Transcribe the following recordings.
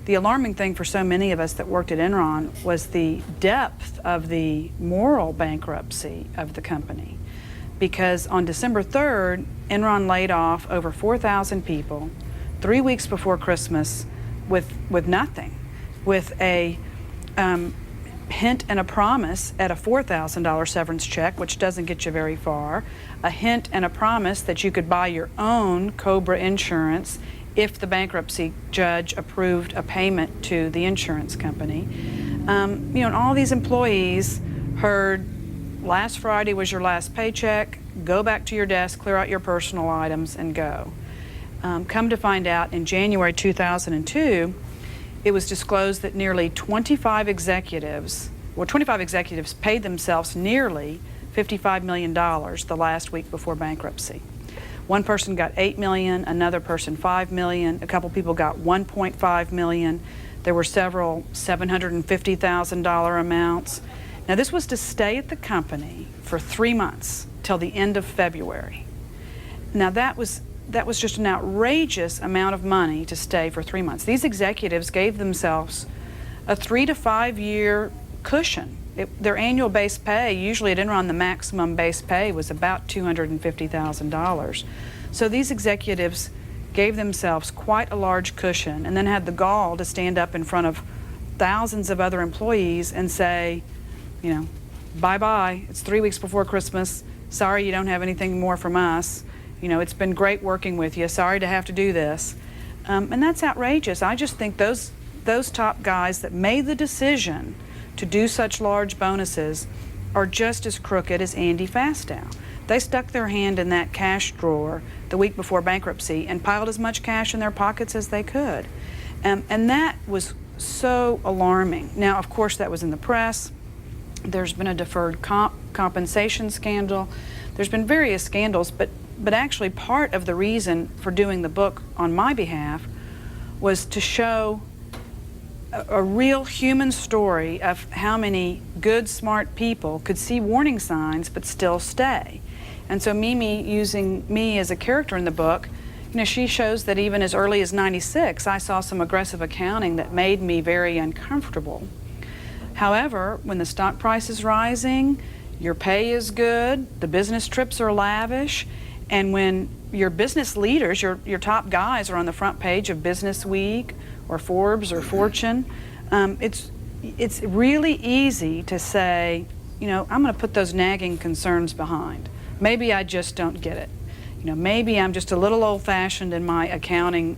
The alarming thing for so many of us that worked at Enron was the depth of the moral bankruptcy of the company. Because on December 3rd, Enron laid off over 4,000 people 3 weeks before Christmas with nothing, with a hint and a promise at a $4,000 severance check, which doesn't get you very far, a hint and a promise that you could buy your own COBRA insurance if the bankruptcy judge approved a payment to the insurance company. And all these employees heard, last Friday was your last paycheck, go back to your desk, clear out your personal items, and go. Come to find out, in January 2002, it was disclosed that nearly 25 executives paid themselves nearly $55 million the last week before bankruptcy. One person got $8 million, another person $5 million, a couple people got $1.5 million. There were several $750,000 amounts. Now, this was to stay at the company for 3 months till the end of February. Now, that was just an outrageous amount of money to stay for 3 months. These executives gave themselves a 3 to 5 year cushion. Their annual base pay, usually at Enron, the maximum base pay was about $250,000. So these executives gave themselves quite a large cushion and then had the gall to stand up in front of thousands of other employees and say, bye-bye, it's 3 weeks before Christmas, sorry you don't have anything more from us, it's been great working with you, sorry to have to do this. And that's outrageous. I just think those top guys that made the decision to do such large bonuses are just as crooked as Andy Fastow. They stuck their hand in that cash drawer the week before bankruptcy and piled as much cash in their pockets as they could. And that was so alarming. Now, of course, that was in the press. There's been a deferred compensation scandal. There's been various scandals, but actually part of the reason for doing the book on my behalf was to show a real human story of how many good, smart people could see warning signs but still stay. And so Mimi, using me as a character in the book, she shows that even as early as '96, I saw some aggressive accounting that made me very uncomfortable. However, when the stock price is rising, your pay is good, the business trips are lavish, and when your business leaders, your top guys are on the front page of Business Week or Forbes or Fortune, it's really easy to say, I'm going to put those nagging concerns behind. Maybe I just don't get it. Maybe I'm just a little old-fashioned in my accounting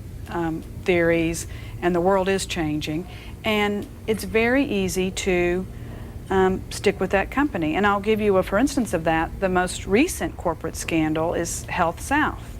theories, and the world is changing. And it's very easy to stick with that company. And I'll give you a for instance of that. The most recent corporate scandal is Health South.